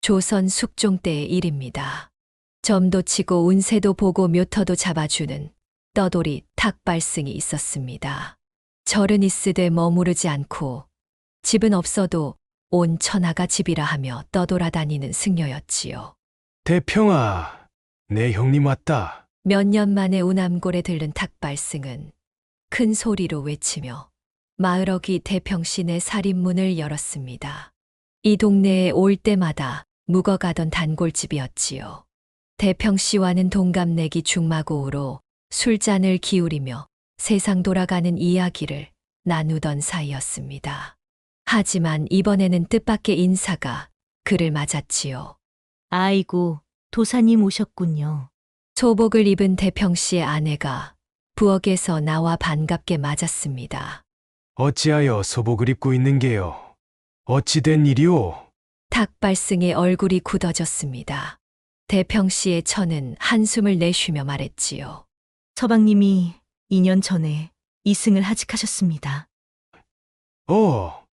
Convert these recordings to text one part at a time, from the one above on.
조선 숙종 때의 일입니다. 점도 치고 운세도 보고 묘터도 잡아주는 떠돌이 탁발승이 있었습니다. 절은 있으되 머무르지 않고 집은 없어도 온 천하가 집이라 하며 떠돌아다니는 승려였지요. 대평아, 내 형님 왔다. 몇 년 만에 우남골에 들른 탁발승은 큰 소리로 외치며 마을어귀 대평신의 살인문을 열었습니다. 이 동네에 올 때마다 묵어가던 단골집이었지요. 대평씨와는 동갑내기 중마고우로 술잔을 기울이며 세상 돌아가는 이야기를 나누던 사이였습니다. 하지만 이번에는 뜻밖의 인사가 그를 맞았지요. 아이고, 도사님 오셨군요. 소복을 입은 대평씨의 아내가 부엌에서 나와 반갑게 맞았습니다. 어찌하여 소복을 입고 있는 게요? 어찌 된 일이오? 탁발승의 얼굴이 굳어졌습니다. 대평씨의 처는 한숨을 내쉬며 말했지요. 서방님이 2년 전에 이승을 하직하셨습니다.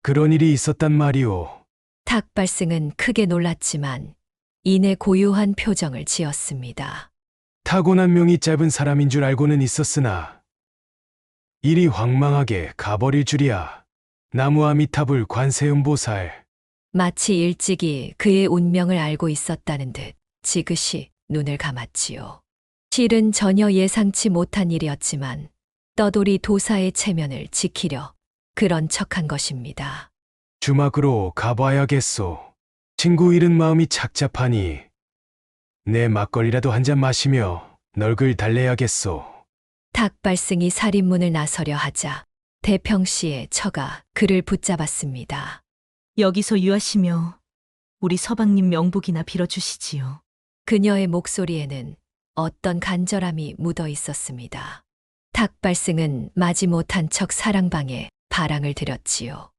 그런 일이 있었단 말이오. 탁발승은 크게 놀랐지만 이내 고요한 표정을 지었습니다. 타고난 명이 짧은 사람인 줄 알고는 있었으나 일이 황망하게 가버릴 줄이야. 나무아미타불 관세음보살. 마치 일찍이 그의 운명을 알고 있었다는 듯 지그시 눈을 감았지요. 실은 전혀 예상치 못한 일이었지만 떠돌이 도사의 체면을 지키려 그런 척한 것입니다. 주막으로 가봐야겠소. 친구 잃은 마음이 착잡하니 내 막걸리라도 한 잔 마시며 널글 달래야겠소. 탁발승이 살인문을 나서려 하자 대평씨의 처가 그를 붙잡았습니다. 여기서 유하시며 우리 서방님 명복이나 빌어주시지요. 그녀의 목소리에는 어떤 간절함이 묻어 있었습니다. 탁발승은 마지못한 척 사랑방에 바랑을 들였지요.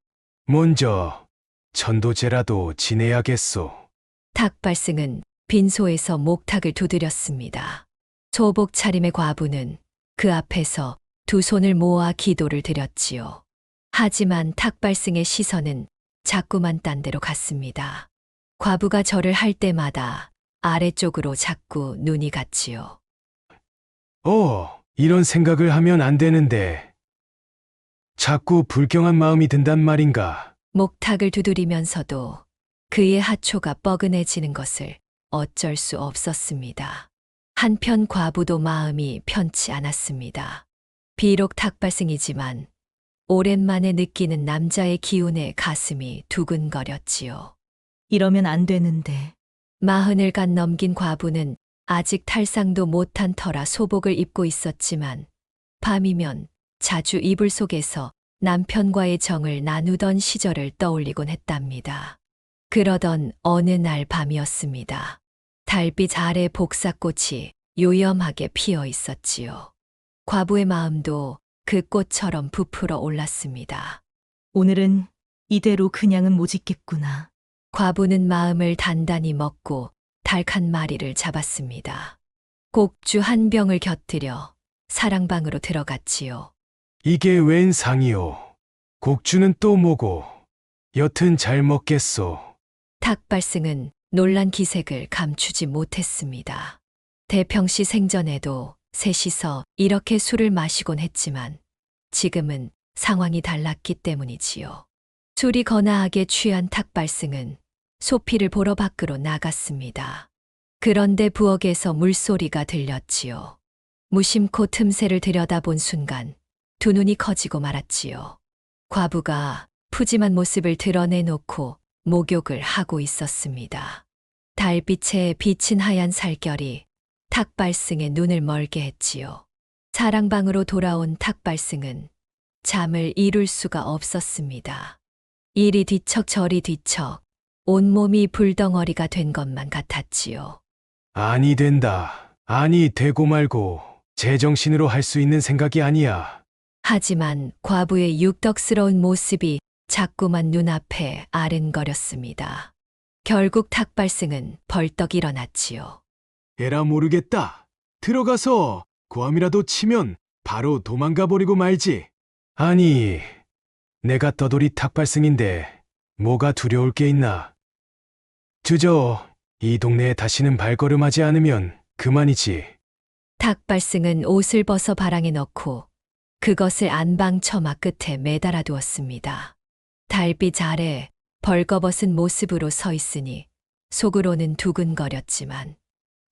먼저 천도제라도 지내야겠소. 탁발승은 빈소에서 목탁을 두드렸습니다. 소복 차림의 과부는 그 앞에서 두 손을 모아 기도를 드렸지요. 하지만 탁발승의 시선은 자꾸만 딴 데로 갔습니다. 과부가 절을 할 때마다 아래쪽으로 자꾸 눈이 갔지요. 이런 생각을 하면 안 되는데 자꾸 불경한 마음이 든단 말인가. 목탁을 두드리면서도 그의 하초가 뻐근해지는 것을 어쩔 수 없었습니다. 한편 과부도 마음이 편치 않았습니다. 비록 탁발승이지만 오랜만에 느끼는 남자의 기운에 가슴이 두근거렸지요. 이러면 안 되는데. 40을 간 넘긴 과부는 아직 탈상도 못한 터라 소복을 입고 있었지만 밤이면 자주 이불 속에서 남편과의 정을 나누던 시절을 떠올리곤 했답니다. 그러던 어느 날 밤이었습니다. 달빛 아래 복사꽃이 요염하게 피어 있었지요. 과부의 마음도 그 꽃처럼 부풀어 올랐습니다. 오늘은 이대로 그냥은 못 있겠구나. 과부는 마음을 단단히 먹고 닭1 마리를 잡았습니다. 곡주 1병을 곁들여 사랑방으로 들어갔지요. 이게 웬 상이오. 곡주는 또 뭐고. 여튼 잘 먹겠소. 탁발승은 놀란 기색을 감추지 못했습니다. 대평씨 생전에도 셋이서 이렇게 술을 마시곤 했지만 지금은 상황이 달랐기 때문이지요. 술이 거나하게 취한 탁발승은 소피를 보러 밖으로 나갔습니다. 그런데 부엌에서 물소리가 들렸지요. 무심코 틈새를 들여다본 순간 두 눈이 커지고 말았지요. 과부가 푸짐한 모습을 드러내놓고 목욕을 하고 있었습니다. 달빛에 비친 하얀 살결이 탁발승의 눈을 멀게 했지요. 사랑방으로 돌아온 탁발승은 잠을 이룰 수가 없었습니다. 이리 뒤척 저리 뒤척 온몸이 불덩어리가 된 것만 같았지요. 아니 된다. 아니 되고 말고 제정신으로 할 수 있는 생각이 아니야. 하지만 과부의 육덕스러운 모습이 자꾸만 눈앞에 아른거렸습니다. 결국 탁발승은 벌떡 일어났지요. 에라 모르겠다. 들어가서 고함이라도 치면 바로 도망가 버리고 말지. 아니, 내가 떠돌이 탁발승인데 뭐가 두려울 게 있나. 주저, 이 동네에 다시는 발걸음하지 않으면 그만이지. 탁발승은 옷을 벗어 바랑에 넣고 그것을 안방 처마 끝에 매달아 두었습니다. 달빛 아래 벌거벗은 모습으로 서 있으니 속으로는 두근거렸지만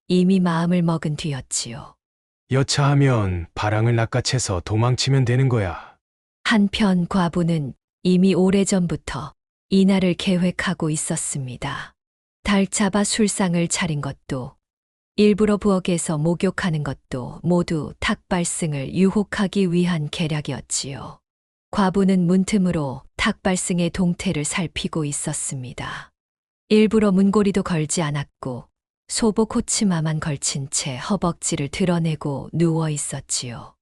이미 마음을 먹은 뒤였지요. 여차하면 바랑을 낚아채서 도망치면 되는 거야. 한편 과부는 이미 오래전부터 이날을 계획하고 있었습니다. 달 잡아 술상을 차린 것도 일부러 부엌에서 목욕하는 것도 모두 탁발승을 유혹하기 위한 계략이었지요. 과부는 문틈으로 탁발승의 동태를 살피고 있었습니다. 일부러 문고리도 걸지 않았고 소복 호치마만 걸친 채 허벅지를 드러내고 누워 있었지요.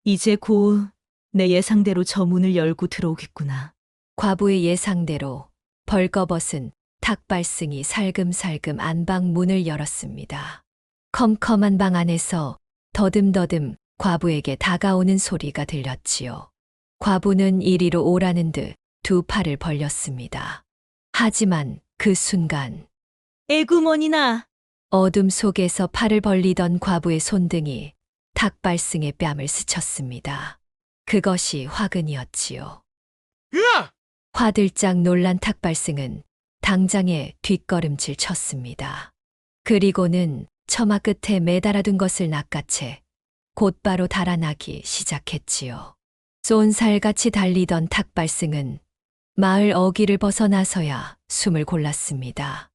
이제 곧 내 예상대로 저 문을 열고 들어오겠구나. 과부의 예상대로 벌거벗은 탁발승이 살금살금 안방 문을 열었습니다. 컴컴한 방 안에서 더듬더듬 과부에게 다가오는 소리가 들렸지요. 과부는 이리로 오라는 듯 두 팔을 벌렸습니다. 하지만 그 순간 에구머니나! 어둠 속에서 팔을 벌리던 과부의 손등이 탁발승의 뺨을 스쳤습니다. 그것이 화근이었지요. 으아! 화들짝 놀란 탁발승은 당장에 뒷걸음질 쳤습니다. 그리고는 처마 끝에 매달아둔 것을 낚아채 곧바로 달아나기 시작했지요. 쏜살같이 달리던 탁발승은 마을 어귀를 벗어나서야 숨을 골랐습니다.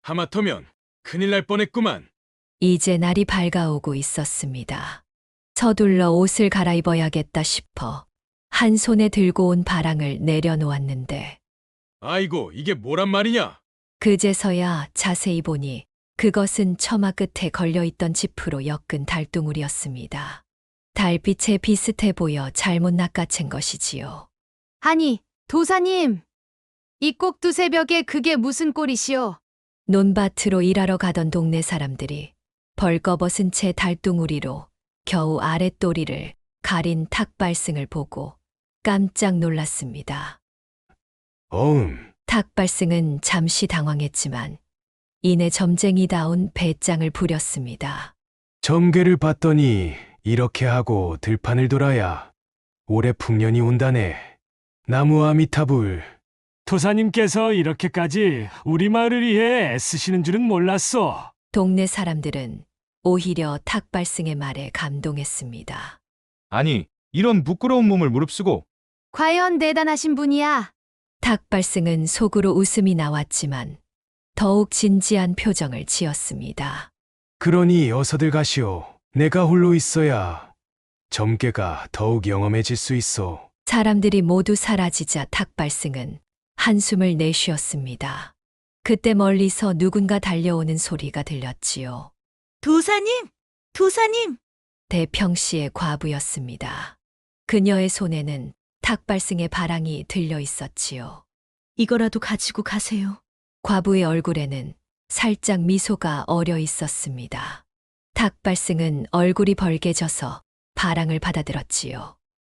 하마터면 큰일 날 뻔했구만. 이제 날이 밝아오고 있었습니다. 서둘러 옷을 갈아입어야겠다 싶어 한 손에 들고 온 바랑을 내려놓았는데 아이고, 이게 뭐란 말이냐? 그제서야 자세히 보니 그것은 처마 끝에 걸려있던 지프로 엮은 달동울이었습니다. 달빛에 비슷해 보여 잘못 낚아챈 것이지요. 아니, 도사님! 이 꼭두 새벽에 그게 무슨 꼴이시오? 논밭으로 일하러 가던 동네 사람들이 벌거벗은 채 달동우리로 겨우 아랫도리를 가린 탁발승을 보고 깜짝 놀랐습니다. 탁발승은 잠시 당황했지만 이내 점쟁이다운 배짱을 부렸습니다. 점괘를 봤더니 이렇게 하고 들판을 돌아야 올해 풍년이 온다네. 나무 아미타불. 도사님께서 이렇게까지 우리 마을을 위해 애쓰시는 줄은 몰랐어. 동네 사람들은 오히려 탁발승의 말에 감동했습니다. 아니, 이런 부끄러운 몸을 무릅쓰고 과연 대단하신 분이야. 탁발승은 속으로 웃음이 나왔지만 더욱 진지한 표정을 지었습니다. 그러니 어서들 가시오. 내가 홀로 있어야 점괘가 더욱 영험해질 수 있어. 사람들이 모두 사라지자 탁발승은 한숨을 내쉬었습니다. 그때 멀리서 누군가 달려오는 소리가 들렸지요. 도사님! 도사님! 대평씨의 과부였습니다. 그녀의 손에는 탁발승의 바랑이 들려 있었지요. 이거라도 가지고 가세요. 과부의 얼굴에는 살짝 미소가 어려 있었습니다. 탁발승은 얼굴이 벌개져서 바랑을 받아들었지요.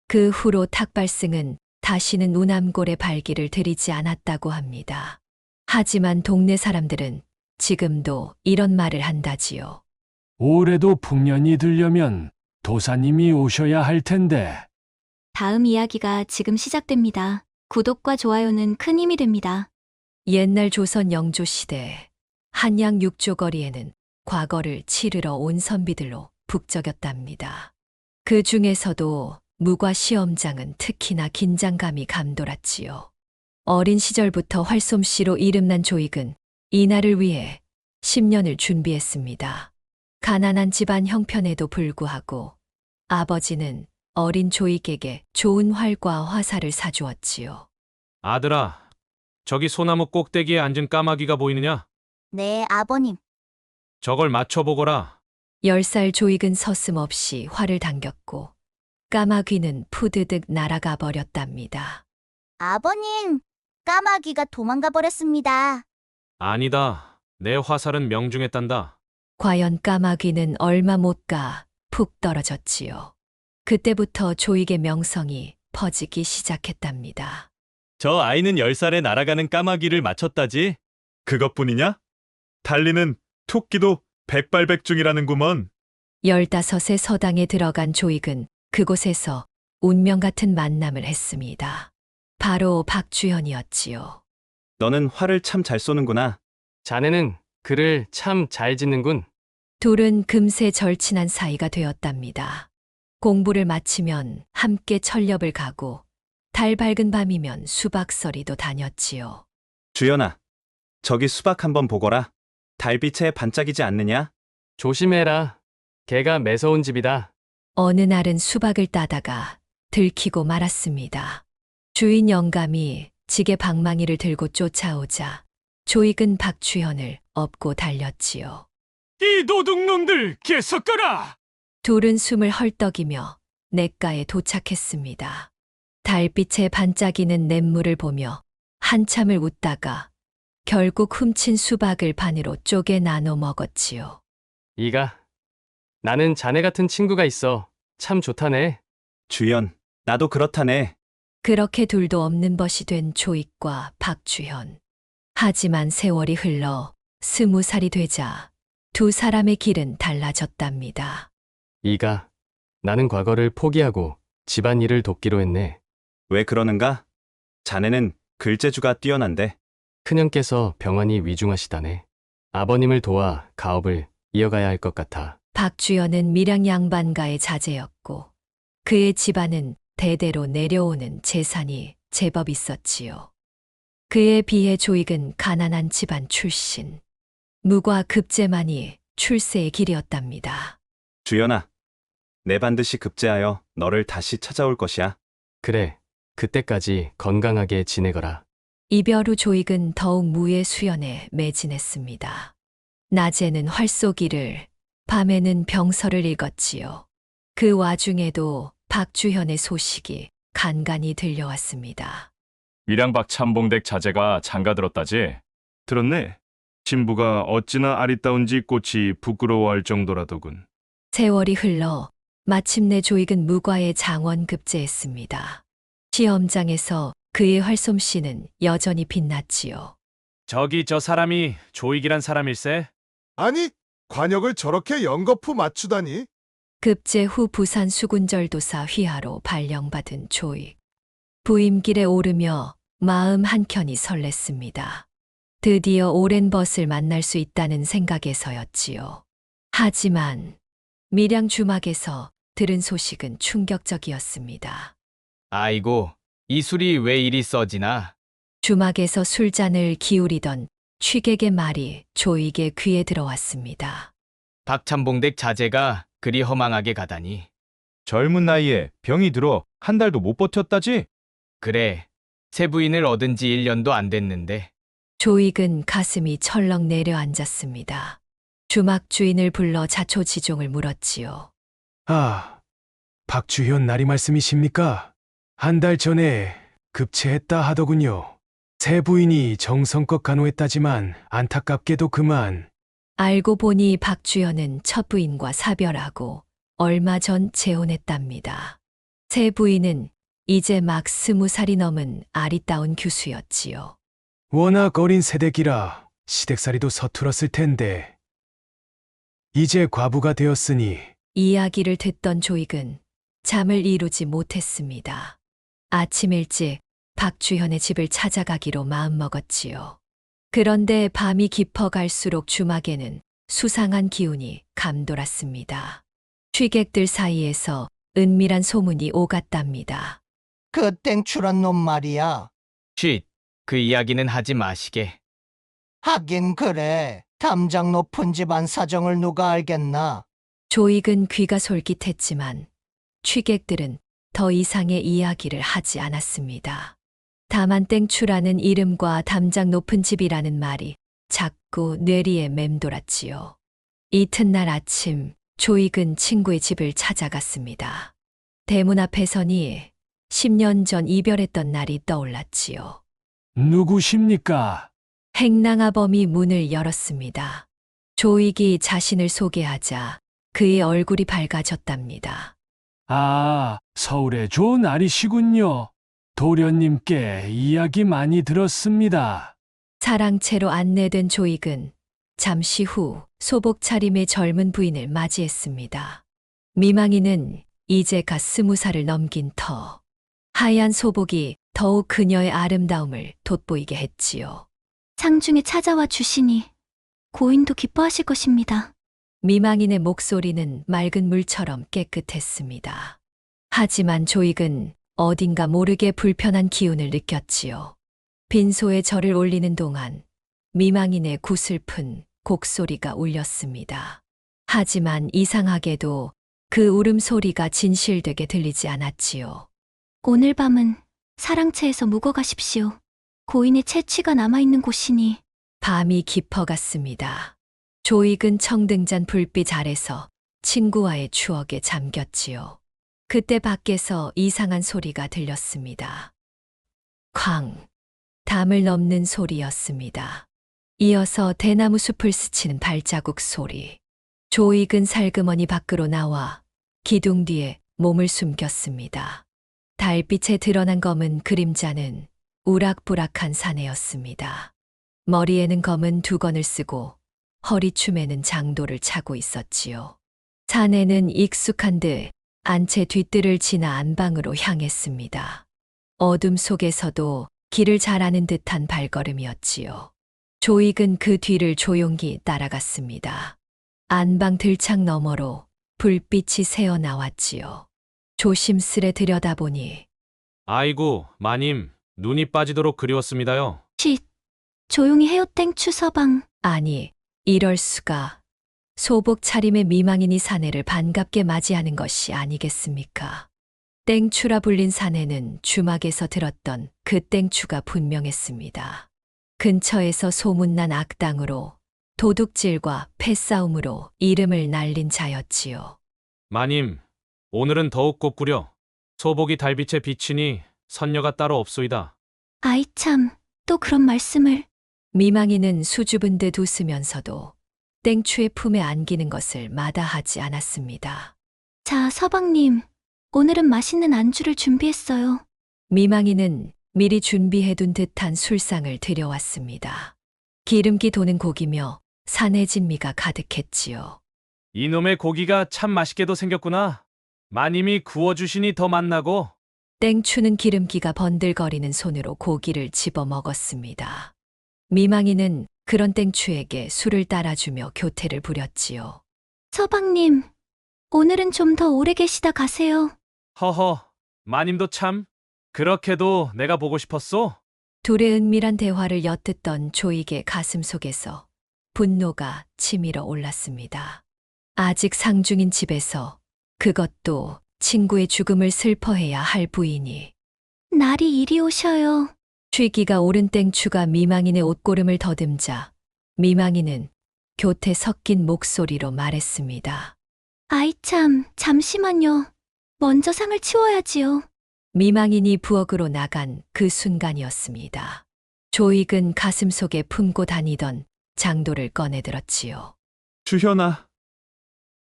그 후로 탁발승은 다시는 우남골에 발길을 들이지 않았다고 합니다. 하지만 동네 사람들은 지금도 이런 말을 한다지요. 올해도 풍년이 들려면 도사님이 오셔야 할 텐데. 다음 이야기가 지금 시작됩니다. 구독과 좋아요는 큰 힘이 됩니다. 옛날 조선 영조 시대 한양 육조거리에는 과거를 치르러 온 선비들로 북적였답니다. 그 중에서도 무과 시험장은 특히나 긴장감이 감돌았지요. 어린 시절부터 활솜씨로 이름난 조익은 이날을 위해 10년을 준비했습니다. 가난한 집안 형편에도 불구하고 아버지는 어린 조익에게 좋은 활과 화살을 사주었지요. 아들아, 저기 소나무 꼭대기에 앉은 까마귀가 보이느냐? 네, 아버님. 저걸 맞춰보거라. 10살 조익은 서슴없이 활을 당겼고 까마귀는 푸드득 날아가 버렸답니다. 아버님, 까마귀가 도망가 버렸습니다. 아니다. 내 화살은 명중했단다. 과연 까마귀는 얼마 못 가 푹 떨어졌지요. 그때부터 조익의 명성이 퍼지기 시작했답니다. 저 아이는 10살에 날아가는 까마귀를 맞췄다지? 그것뿐이냐? 달리는 토끼도 백발백중이라는구먼. 15세 서당에 들어간 조익은 그곳에서 운명 같은 만남을 했습니다. 바로 박주현이었지요. 너는 활을 참 잘 쏘는구나. 자네는 글을 참 잘 짓는군. 둘은 금세 절친한 사이가 되었답니다. 공부를 마치면 함께 철렵을 가고 달 밝은 밤이면 수박서리도 다녔지요. 주연아, 저기 수박 한번 보거라. 달빛에 반짝이지 않느냐? 조심해라. 개가 매서운 집이다. 어느 날은 수박을 따다가 들키고 말았습니다. 주인 영감이 지게 방망이를 들고 쫓아오자 조익은 박주현을 업고 달렸지요. 이 도둑놈들 개섞어라! 둘은 숨을 헐떡이며 냇가에 도착했습니다. 달빛에 반짝이는 냇물을 보며 한참을 웃다가 결국 훔친 수박을 반으로 쪼개 나눠 먹었지요. 이가, 나는 자네 같은 친구가 있어. 참 좋다네. 주연, 나도 그렇다네. 그렇게 둘도 없는 벗이 된 조익과 박주현. 하지만 세월이 흘러 20살이 되자 두 사람의 길은 달라졌답니다. 이가, 나는 과거를 포기하고 집안일을 돕기로 했네. 왜 그러는가? 자네는 글재주가 뛰어난데. 큰형께서 병환이 위중하시다네. 아버님을 도와 가업을 이어가야 할 것 같아. 박주현은 밀양 양반가의 자제였고 그의 집안은 대대로 내려오는 재산이 제법 있었지요. 그에 비해 조익은 가난한 집안 출신. 무과 급제만이 출세의 길이었답니다. 주연아, 내 반드시 급제하여 너를 다시 찾아올 것이야. 그래, 그때까지 건강하게 지내거라. 이별 후 조익은 더욱 무예 수연에 매진했습니다. 낮에는 활 쏘기를, 밤에는 병서를 읽었지요. 그 와중에도 박주현의 소식이 간간히 들려왔습니다. 밀양박 참봉댁 자제가 장가들었다지? 들었네. 신부가 어찌나 아리따운지 꽃이 부끄러워할 정도라더군. 세월이 흘러 마침내 조익은 무과에 장원 급제했습니다. 시험장에서 그의 활솜씨는 여전히 빛났지요. 저기 저 사람이 조익이란 사람일세? 아니, 관역을 저렇게 연거푸 맞추다니. 급제 후 부산 수군절도사 휘하로 발령받은 조익. 부임길에 오르며 마음 한켠이 설렜습니다. 드디어 오랜 벗을 만날 수 있다는 생각에서였지요. 하지만 밀양 주막에서 들은 소식은 충격적이었습니다. 아이고, 이 술이 왜 이리 써지나? 주막에서 술잔을 기울이던 취객의 말이 조익의 귀에 들어왔습니다. 박참봉댁 자제가 그리 허망하게 가다니. 젊은 나이에 병이 들어 한 달도 못 버텼다지? 그래, 새 부인을 얻은 지 1년도 안 됐는데. 조익은 가슴이 철렁 내려앉았습니다. 주막 주인을 불러 자초지종을 물었지요. 아, 박주현 나리 말씀이십니까? 한 달 전에 급체했다 하더군요. 새 부인이 정성껏 간호했다지만 안타깝게도 그만. 알고 보니 박주현은 첫 부인과 사별하고 얼마 전 재혼했답니다. 새 부인은 이제 막 20살이 넘은 아리따운 교수였지요. 워낙 어린 세대기라 시댁살이도 서툴었을 텐데 이제 과부가 되었으니. 이야기를 듣던 조익은 잠을 이루지 못했습니다. 아침 일찍 박주현의 집을 찾아가기로 마음먹었지요. 그런데 밤이 깊어갈수록 주막에는 수상한 기운이 감돌았습니다. 취객들 사이에서 은밀한 소문이 오갔답니다. 그 땡출한 놈 말이야. 쉿, 그 이야기는 하지 마시게. 하긴 그래. 담장 높은 집안 사정을 누가 알겠나. 조익은 귀가 솔깃했지만 취객들은 더 이상의 이야기를 하지 않았습니다. 다만 땡추라는 이름과 담장 높은 집이라는 말이 자꾸 뇌리에 맴돌았지요. 이튿날 아침 조익은 친구의 집을 찾아갔습니다. 대문 앞에 서니 10년 전 이별했던 날이 떠올랐지요. 누구십니까? 행랑아범이 문을 열었습니다. 조익이 자신을 소개하자 그의 얼굴이 밝아졌답니다. 아, 서울의 좋은 아리시군요. 도련님께 이야기 많이 들었습니다. 사랑채로 안내된 조익은 잠시 후 소복 차림의 젊은 부인을 맞이했습니다. 미망이는 이제 갓 20살을 넘긴 터. 하얀 소복이 더욱 그녀의 아름다움을 돋보이게 했지요. 상중에 찾아와 주시니 고인도 기뻐하실 것입니다. 미망인의 목소리는 맑은 물처럼 깨끗했습니다. 하지만 조익은 어딘가 모르게 불편한 기운을 느꼈지요. 빈소에 절을 올리는 동안 미망인의 구슬픈 곡소리가 울렸습니다. 하지만 이상하게도 그 울음소리가 진실되게 들리지 않았지요. 오늘 밤은 사랑채에서 묵어가십시오. 고인의 채취가 남아있는 곳이니. 밤이 깊어갔습니다. 조익은 청등잔 불빛 아래서 친구와의 추억에 잠겼지요. 그때 밖에서 이상한 소리가 들렸습니다. 쾅! 담을 넘는 소리였습니다. 이어서 대나무 숲을 스치는 발자국 소리. 조익은 살그머니 밖으로 나와 기둥 뒤에 몸을 숨겼습니다. 달빛에 드러난 검은 그림자는 우락부락한 사내였습니다. 머리에는 검은 두건을 쓰고 허리춤에는 장도를 차고 있었지요. 사내는 익숙한 듯 안채 뒷뜰을 지나 안방으로 향했습니다. 어둠 속에서도 길을 잘 아는 듯한 발걸음이었지요. 조익은 그 뒤를 조용히 따라갔습니다. 안방 들창 너머로 불빛이 새어 나왔지요. 조심스레 들여다보니 아이고, 마님, 눈이 빠지도록 그리웠습니다요. 조용히 해요 땡추 서방. 아니, 이럴 수가. 소복 차림의 미망인이 사내를 반갑게 맞이하는 것이 아니겠습니까? 땡추라 불린 사내는 주막에서 들었던 그 땡추가 분명했습니다. 근처에서 소문난 악당으로 도둑질과 패싸움으로 이름을 날린 자였지요. 마님, 오늘은 더욱 곱구려. 소복이 달빛에 비치니 선녀가 따로 없소이다. 아이 참, 또 그런 말씀을. 미망이는 수줍은 듯 웃으면서도 땡추의 품에 안기는 것을 마다하지 않았습니다. 자, 서방님. 오늘은 맛있는 안주를 준비했어요. 미망이는 미리 준비해둔 듯한 술상을 들여왔습니다. 기름기 도는 고기며 산의 진미가 가득했지요. 이놈의 고기가 참 맛있게도 생겼구나. 마님이 구워주시니 더 맛나고. 땡추는 기름기가 번들거리는 손으로 고기를 집어 먹었습니다. 미망이는 그런 땡추에게 술을 따라주며 교태를 부렸지요. 서방님, 오늘은 좀 더 오래 계시다 가세요. 허허, 마님도 참. 그렇게도 내가 보고 싶었소? 둘의 은밀한 대화를 엿듣던 조익의 가슴 속에서 분노가 치밀어 올랐습니다. 아직 상중인 집에서 그것도 친구의 죽음을 슬퍼해야 할 부인이 날이 이리 오셔요. 취기가 오른 땡추가 미망인의 옷고름을 더듬자 미망인은 교태 섞인 목소리로 말했습니다. 아이 참, 잠시만요. 먼저 상을 치워야지요. 미망인이 부엌으로 나간 그 순간이었습니다. 조익은 가슴 속에 품고 다니던 장도를 꺼내들었지요. 주현아,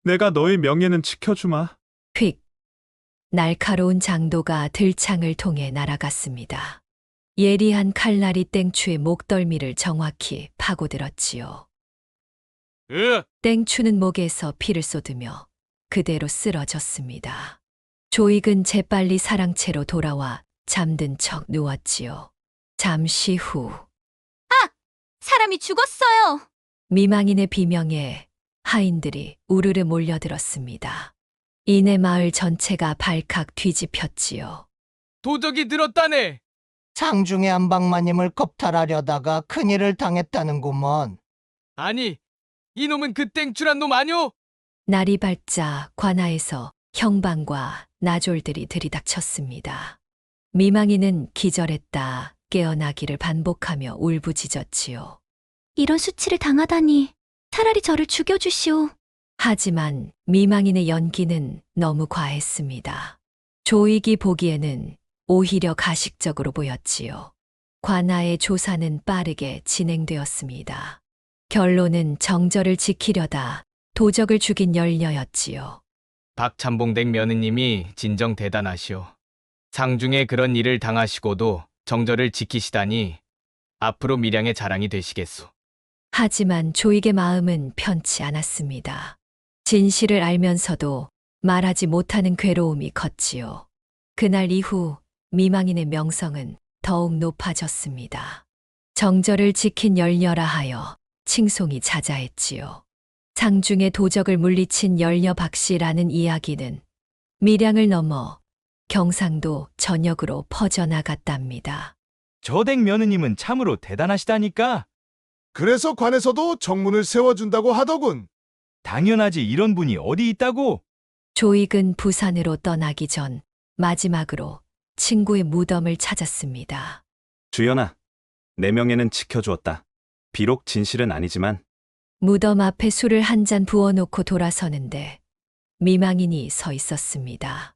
내가 너의 명예는 지켜주마. 휙! 날카로운 장도가 들창을 통해 날아갔습니다. 예리한 칼날이 땡추의 목덜미를 정확히 파고들었지요. 땡추는 목에서 피를 쏟으며 그대로 쓰러졌습니다. 조익은 재빨리 사랑채로 돌아와 잠든 척 누웠지요. 잠시 후 사람이 죽었어요. 미망인의 비명에 하인들이 우르르 몰려들었습니다. 이내 마을 전체가 발칵 뒤집혔지요. 도적이 들었다네. 상중의 안방마님을 겁탈하려다가 큰일을 당했다는구먼. 아니, 이놈은 그 땡추란 놈 아뇨? 날이 밝자 관아에서 형방과 나졸들이 들이닥쳤습니다. 미망이는 기절했다 깨어나기를 반복하며 울부짖었지요. 이런 수치를 당하다니. 차라리 저를 죽여주시오. 하지만 미망인의 연기는 너무 과했습니다. 조익이 보기에는 오히려 가식적으로 보였지요. 관아의 조사는 빠르게 진행되었습니다. 결론은 정절을 지키려다 도적을 죽인 열녀였지요. 박참봉댁 며느님이 진정 대단하시오. 상중에 그런 일을 당하시고도 정절을 지키시다니 앞으로 밀양의 자랑이 되시겠소. 하지만 조익의 마음은 편치 않았습니다. 진실을 알면서도 말하지 못하는 괴로움이 컸지요. 그날 이후 미망인의 명성은 더욱 높아졌습니다. 정절을 지킨 열녀라 하여 칭송이 자자했지요. 상중의 도적을 물리친 열녀 박씨라는 이야기는 밀양을 넘어 경상도 전역으로 퍼져나갔답니다. 저댁 며느님은 참으로 대단하시다니까. 그래서 관에서도 정문을 세워준다고 하더군. 당연하지, 이런 분이 어디 있다고. 조익은 부산으로 떠나기 전 마지막으로 친구의 무덤을 찾았습니다. 주연아, 내 명예는 지켜주었다. 비록 진실은 아니지만. 무덤 앞에 술을 한 잔 부어놓고 돌아서는데 미망인이 서 있었습니다.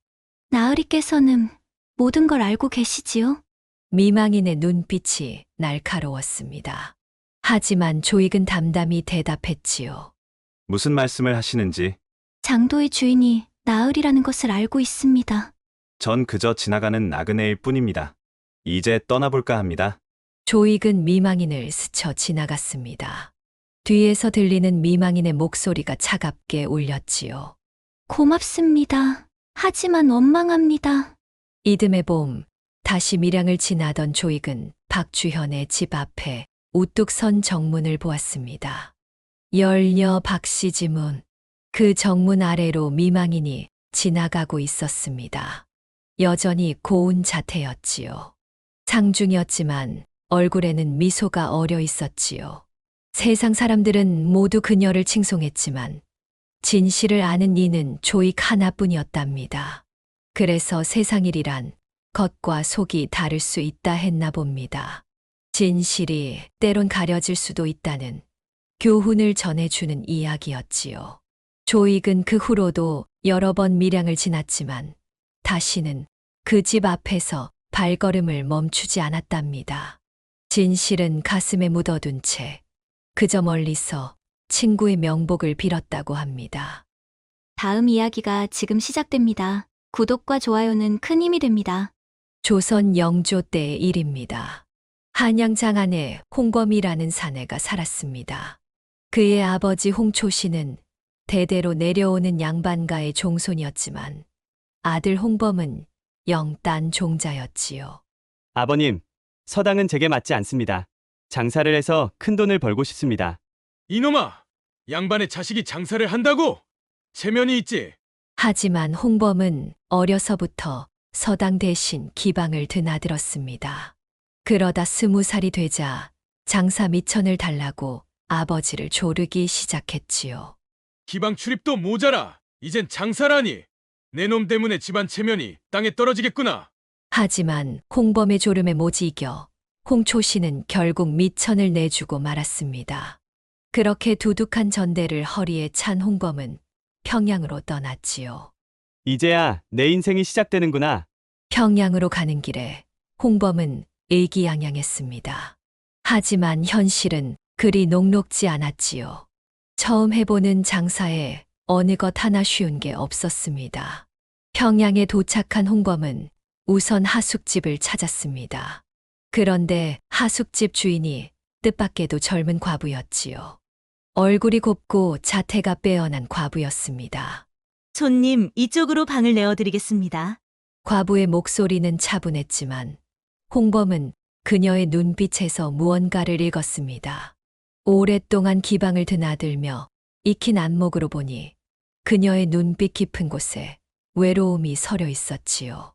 나으리께서는 모든 걸 알고 계시지요? 미망인의 눈빛이 날카로웠습니다. 하지만 조익은 담담히 대답했지요. 무슨 말씀을 하시는지. 장도의 주인이 나으리라는 것을 알고 있습니다. 전 그저 지나가는 나그네일 뿐입니다. 이제 떠나볼까 합니다. 조익은 미망인을 스쳐 지나갔습니다. 뒤에서 들리는 미망인의 목소리가 차갑게 울렸지요. 고맙습니다. 하지만 원망합니다. 이듬해 봄, 다시 밀양을 지나던 조익은 박주현의 집 앞에 우뚝 선 정문을 보았습니다. 열녀 박씨 지문. 그 정문 아래로 미망인이 지나가고 있었습니다. 여전히 고운 자태였지요. 상중이었지만 얼굴에는 미소가 어려 있었지요. 세상 사람들은 모두 그녀를 칭송했지만 진실을 아는 이는 조익 하나뿐이었답니다. 그래서 세상일이란 겉과 속이 다를 수 있다 했나 봅니다. 진실이 때론 가려질 수도 있다는 교훈을 전해주는 이야기였지요. 조익은 그 후로도 여러 번 밀양을 지났지만 다시는 그 집 앞에서 발걸음을 멈추지 않았답니다. 진실은 가슴에 묻어둔 채 그저 멀리서 친구의 명복을 빌었다고 합니다. 다음 이야기가 지금 시작됩니다. 구독과 좋아요는 큰 힘이 됩니다. 조선 영조 때의 일입니다. 한양 장안에 홍범이라는 사내가 살았습니다. 그의 아버지 홍초씨는 대대로 내려오는 양반가의 종손이었지만 아들 홍범은 영딴 종자였지요. 아버님, 서당은 제게 맞지 않습니다. 장사를 해서 큰 돈을 벌고 싶습니다. 이놈아, 양반의 자식이 장사를 한다고? 체면이 있지. 하지만 홍범은 어려서부터 서당 대신 기방을 드나들었습니다. 그러다 20살이 되자 장사 미천을 달라고 아버지를 조르기 시작했지요. 기방 출입도 모자라. 이젠 장사라니. 내 놈 때문에 집안 체면이 땅에 떨어지겠구나. 하지만 홍범의 조름에 못 이겨 홍초씨는 결국 미천을 내주고 말았습니다. 그렇게 두둑한 전대를 허리에 찬 홍범은 평양으로 떠났지요. 이제야 내 인생이 시작되는구나. 평양으로 가는 길에 홍범은 의기양양했습니다. 하지만 현실은 그리 녹록지 않았지요. 처음 해보는 장사에 어느 것 하나 쉬운 게 없었습니다. 평양에 도착한 홍범은 우선 하숙집을 찾았습니다. 그런데 하숙집 주인이 뜻밖에도 젊은 과부였지요. 얼굴이 곱고 자태가 빼어난 과부였습니다. 손님, 이쪽으로 방을 내어드리겠습니다. 과부의 목소리는 차분했지만 홍범은 그녀의 눈빛에서 무언가를 읽었습니다. 오랫동안 기방을 드나들며 익힌 안목으로 보니 그녀의 눈빛 깊은 곳에 외로움이 서려 있었지요.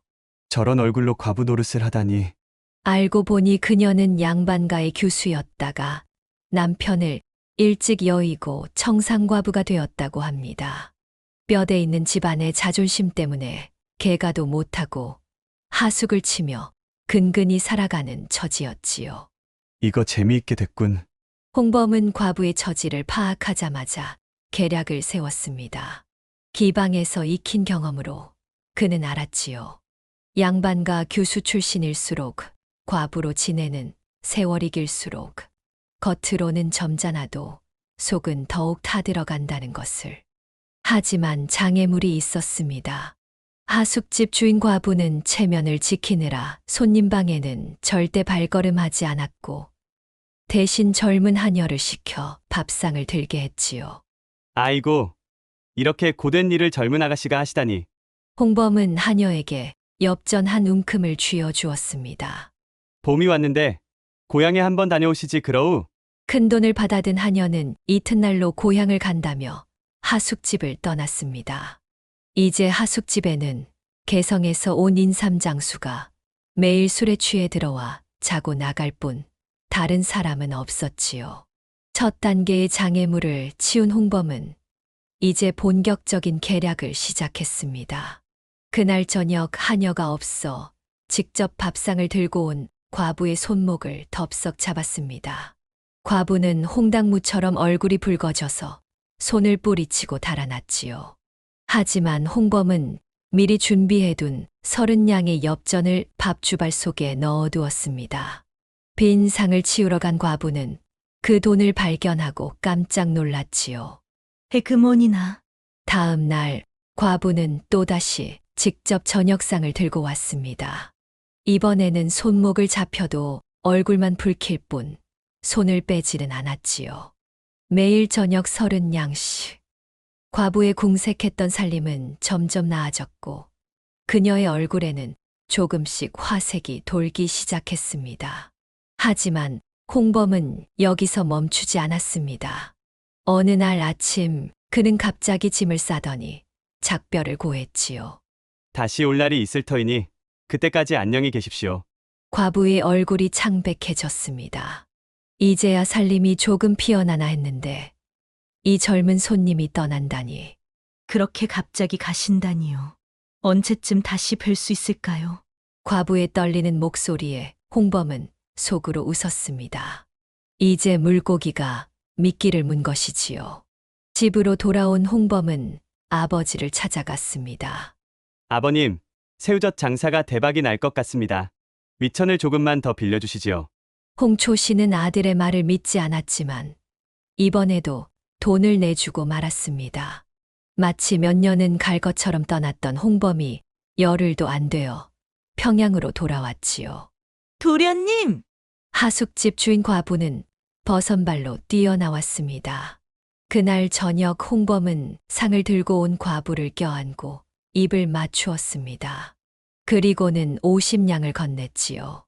저런 얼굴로 과부 노릇을 하다니. 알고 보니 그녀는 양반가의 교수였다가 남편을 일찍 여의고 청상과부가 되었다고 합니다. 뼈대 있는 집안의 자존심 때문에 개가도 못하고 하숙을 치며 근근히 살아가는 처지였지요. 이거 재미있게 됐군. 홍범은 과부의 처지를 파악하자마자 계략을 세웠습니다. 기방에서 익힌 경험으로 그는 알았지요. 양반가 교수 출신일수록 과부로 지내는 세월이 길수록 겉으로는 점잖아도 속은 더욱 타들어간다는 것을. 하지만 장애물이 있었습니다. 하숙집 주인 과부는 체면을 지키느라 손님 방에는 절대 발걸음하지 않았고 대신 젊은 하녀를 시켜 밥상을 들게 했지요. 아이고, 이렇게 고된 일을 젊은 아가씨가 하시다니. 홍범은 하녀에게 엽전 한 움큼을 쥐어 주었습니다. 봄이 왔는데 고향에 한번 다녀오시지 그러우. 큰돈을 받아든 하녀는 이튿날로 고향을 간다며 하숙집을 떠났습니다. 이제 하숙집에는 개성에서 온 인삼장수가 매일 술에 취해 들어와 자고 나갈 뿐 다른 사람은 없었지요. 첫 단계의 장애물을 치운 홍범은 이제 본격적인 계략을 시작했습니다. 그날 저녁 하녀가 없어 직접 밥상을 들고 온 과부의 손목을 덥석 잡았습니다. 과부는 홍당무처럼 얼굴이 붉어져서 손을 뿌리치고 달아났지요. 하지만 홍범은 미리 준비해둔 30냥의 엽전을 밥주발 속에 넣어두었습니다. 빈 상을 치우러 간 과부는 그 돈을 발견하고 깜짝 놀랐지요. 에그머니나. 다음 날 과부는 또다시 직접 저녁상을 들고 왔습니다. 이번에는 손목을 잡혀도 얼굴만 붉힐 뿐 손을 빼지는 않았지요. 매일 저녁 30냥씩. 과부의 궁색했던 살림은 점점 나아졌고 그녀의 얼굴에는 조금씩 화색이 돌기 시작했습니다. 하지만 홍범은 여기서 멈추지 않았습니다. 어느 날 아침 그는 갑자기 짐을 싸더니 작별을 고했지요. 다시 올 날이 있을 터이니 그때까지 안녕히 계십시오. 과부의 얼굴이 창백해졌습니다. 이제야 살림이 조금 피어나나 했는데 이 젊은 손님이 떠난다니. 그렇게 갑자기 가신다니요. 언제쯤 다시 뵐 수 있을까요? 과부의 떨리는 목소리에 홍범은 속으로 웃었습니다. 이제 물고기가 미끼를 문 것이지요. 집으로 돌아온 홍범은 아버지를 찾아갔습니다. 아버님, 새우젓 장사가 대박이 날 것 같습니다. 미천을 조금만 더 빌려주시지요. 홍초 씨는 아들의 말을 믿지 않았지만 이번에도 돈을 내주고 말았습니다. 마치 몇 년은 갈 것처럼 떠났던 홍범이 열흘도 안 되어 평양으로 돌아왔지요. 도련님! 하숙집 주인 과부는 버선발로 뛰어나왔습니다. 그날 저녁 홍범은 상을 들고 온 과부를 껴안고 입을 맞추었습니다. 그리고는 50냥을 건넸지요.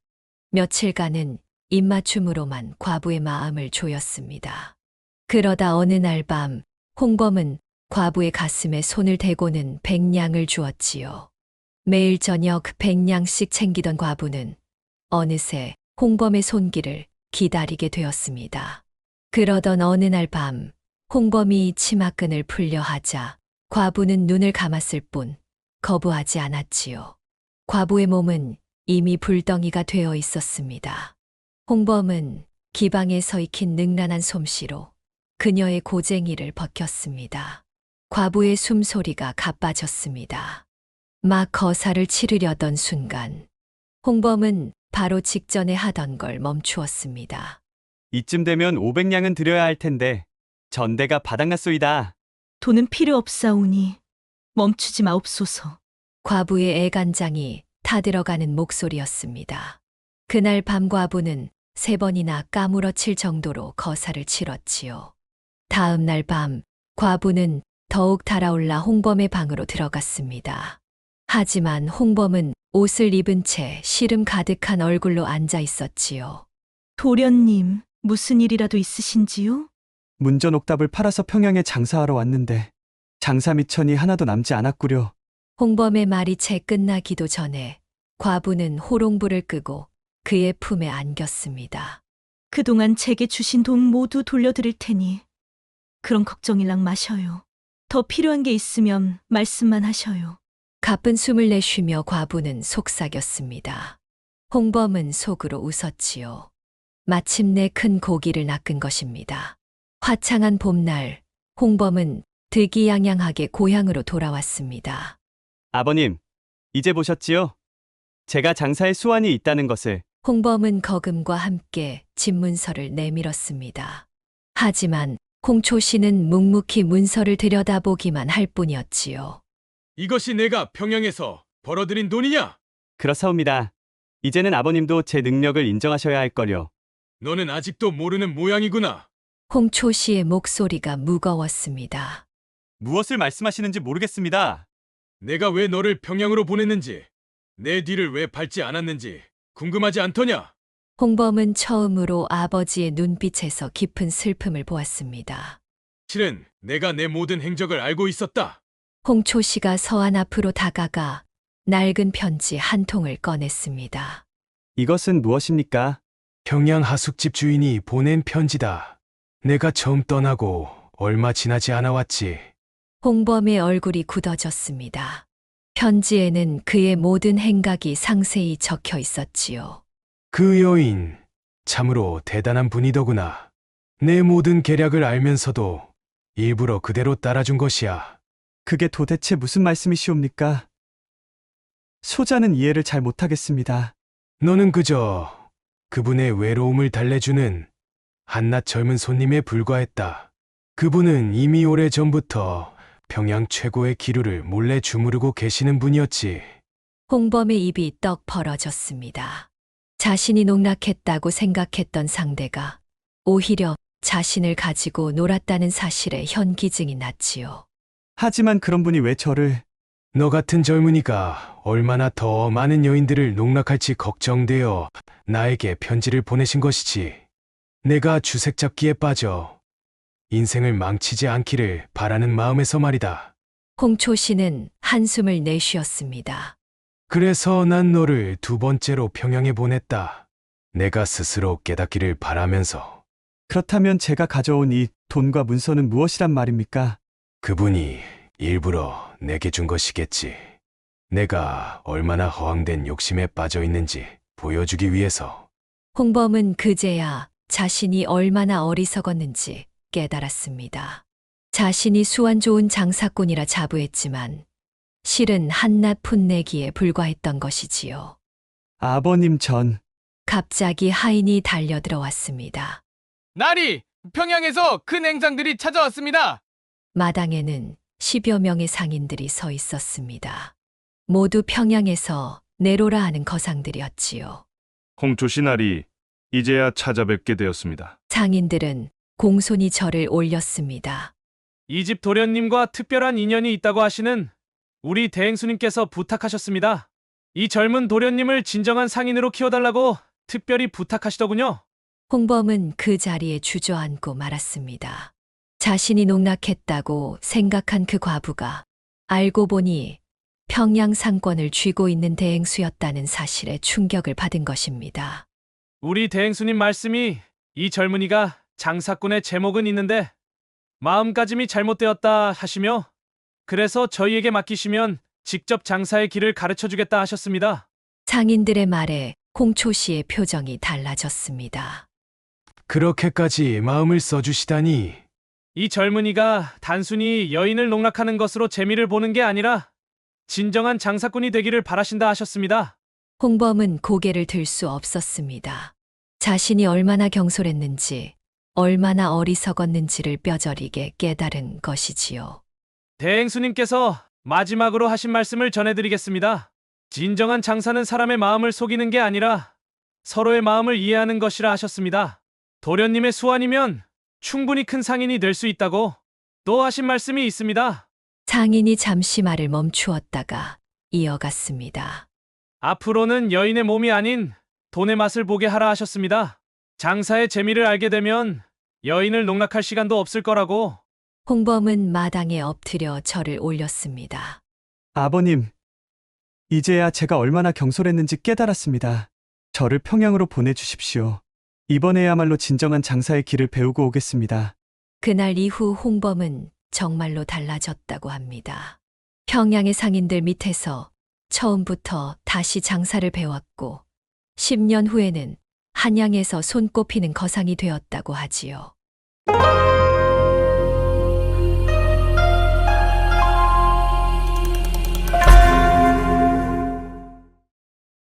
며칠간은 입맞춤으로만 과부의 마음을 조였습니다. 그러다 어느 날 밤 홍범은 과부의 가슴에 손을 대고는 100냥을 주었지요. 매일 저녁 100냥씩 챙기던 과부는 어느새 홍범의 손길을 기다리게 되었습니다. 그러던 어느 날 밤 홍범이 치마끈을 풀려 하자 과부는 눈을 감았을 뿐 거부하지 않았지요. 과부의 몸은 이미 불덩이가 되어 있었습니다. 홍범은 기방에 서 익힌 능란한 솜씨로 그녀의 고쟁이를 벗겼습니다. 과부의 숨소리가 가빠졌습니다. 막 거사를 치르려던 순간 홍범은 바로 직전에 하던 걸 멈추었습니다. 이쯤 되면 500냥은 드려야 할 텐데 전대가 바닥났소이다. 돈은 필요 없사오니 멈추지 마옵소서. 과부의 애간장이 타들어가는 목소리였습니다. 그날 밤 과부는 3번이나 까무러칠 정도로 거사를 치렀지요. 다음 날 밤 과부는 더욱 달아올라 홍범의 방으로 들어갔습니다. 하지만 홍범은 옷을 입은 채 시름 가득한 얼굴로 앉아 있었지요. 도련님, 무슨 일이라도 있으신지요? 문전옥답을 팔아서 평양에 장사하러 왔는데 장사 미천이 하나도 남지 않았구려. 홍범의 말이 채 끝나기도 전에 과부는 호롱불을 끄고 그의 품에 안겼습니다. 그동안 제게 주신 돈 모두 돌려드릴 테니 그런 걱정일랑 마셔요. 더 필요한 게 있으면 말씀만 하셔요. 가쁜 숨을 내쉬며 과부는 속삭였습니다. 홍범은 속으로 웃었지요. 마침내 큰 고기를 낚은 것입니다. 화창한 봄날, 홍범은 득이양양하게 고향으로 돌아왔습니다. 아버님, 이제 보셨지요? 제가 장사에 수완이 있다는 것을. 홍범은 거금과 함께 집문서를 내밀었습니다. 하지만 홍초 씨는 묵묵히 문서를 들여다보기만 할 뿐이었지요. 이것이 내가 평양에서 벌어들인 돈이냐? 그렇사옵니다. 이제는 아버님도 제 능력을 인정하셔야 할 거려. 너는 아직도 모르는 모양이구나. 홍초 씨의 목소리가 무거웠습니다. 무엇을 말씀하시는지 모르겠습니다. 내가 왜 너를 평양으로 보냈는지, 내 뒤를 왜 밟지 않았는지 궁금하지 않더냐? 홍범은 처음으로 아버지의 눈빛에서 깊은 슬픔을 보았습니다. 실은 내가 내 모든 행적을 알고 있었다. 홍초 씨가 서안 앞으로 다가가 낡은 편지 한 통을 꺼냈습니다. 이것은 무엇입니까? 평양 하숙집 주인이 보낸 편지다. 내가 처음 떠나고 얼마 지나지 않아 왔지. 홍범의 얼굴이 굳어졌습니다. 편지에는 그의 모든 행각이 상세히 적혀 있었지요. 그 여인, 참으로 대단한 분이더구나. 내 모든 계략을 알면서도 일부러 그대로 따라준 것이야. 그게 도대체 무슨 말씀이시옵니까? 소자는 이해를 잘 못하겠습니다. 너는 그저 그분의 외로움을 달래주는 한낱 젊은 손님에 불과했다. 그분은 이미 오래전부터 평양 최고의 기류를 몰래 주무르고 계시는 분이었지. 홍범의 입이 떡 벌어졌습니다. 자신이 농락했다고 생각했던 상대가 오히려 자신을 가지고 놀았다는 사실에 현기증이 났지요. 하지만 그런 분이 왜 저를... 너 같은 젊은이가 얼마나 더 많은 여인들을 농락할지 걱정되어 나에게 편지를 보내신 것이지. 내가 주색 잡기에 빠져 인생을 망치지 않기를 바라는 마음에서 말이다. 홍초 씨는 한숨을 내쉬었습니다. 그래서 난 너를 두 번째로 평양에 보냈다. 내가 스스로 깨닫기를 바라면서. 그렇다면 제가 가져온 이 돈과 문서는 무엇이란 말입니까? 그분이 일부러 내게 준 것이겠지. 내가 얼마나 허황된 욕심에 빠져 있는지 보여주기 위해서. 홍범은 그제야 자신이 얼마나 어리석었는지 깨달았습니다. 자신이 수완 좋은 장사꾼이라 자부했지만 실은 한낱 풋내기에 불과했던 것이지요. 아버님 전... 갑자기 하인이 달려들어왔습니다. 나리! 평양에서 큰 행상들이 찾아왔습니다. 마당에는 10여 명의 상인들이 서 있었습니다. 모두 평양에서 내로라 하는 거상들이었지요. 홍초씨 나리, 이제야 찾아뵙게 되었습니다. 상인들은 공손히 절을 올렸습니다. 이 집 도련님과 특별한 인연이 있다고 하시는 우리 대행수님께서 부탁하셨습니다. 이 젊은 도련님을 진정한 상인으로 키워달라고 특별히 부탁하시더군요. 홍범은 그 자리에 주저앉고 말았습니다. 자신이 농락했다고 생각한 그 과부가 알고 보니 평양 상권을 쥐고 있는 대행수였다는 사실에 충격을 받은 것입니다. 우리 대행수님 말씀이 이 젊은이가 장사꾼의 제목은 있는데 마음가짐이 잘못되었다 하시며 그래서 저희에게 맡기시면 직접 장사의 길을 가르쳐주겠다 하셨습니다. 상인들의 말에 홍초 씨의 표정이 달라졌습니다. 그렇게까지 마음을 써주시다니. 이 젊은이가 단순히 여인을 농락하는 것으로 재미를 보는 게 아니라 진정한 장사꾼이 되기를 바라신다 하셨습니다. 홍범은 고개를 들 수 없었습니다. 자신이 얼마나 경솔했는지, 얼마나 어리석었는지를 뼈저리게 깨달은 것이지요. 대행수님께서 마지막으로 하신 말씀을 전해드리겠습니다. 진정한 장사는 사람의 마음을 속이는 게 아니라 서로의 마음을 이해하는 것이라 하셨습니다. 도련님의 수완이면 충분히 큰 상인이 될 수 있다고 또 하신 말씀이 있습니다. 상인이 잠시 말을 멈추었다가 이어갔습니다. 앞으로는 여인의 몸이 아닌 돈의 맛을 보게 하라 하셨습니다. 장사의 재미를 알게 되면 여인을 농락할 시간도 없을 거라고. 홍범은 마당에 엎드려 절을 올렸습니다. 아버님, 이제야 제가 얼마나 경솔했는지 깨달았습니다. 저를 평양으로 보내주십시오. 이번에야말로 진정한 장사의 길을 배우고 오겠습니다. 그날 이후 홍범은 정말로 달라졌다고 합니다. 평양의 상인들 밑에서 처음부터 다시 장사를 배웠고 10년 후에는 한양에서 손꼽히는 거상이 되었다고 하지요.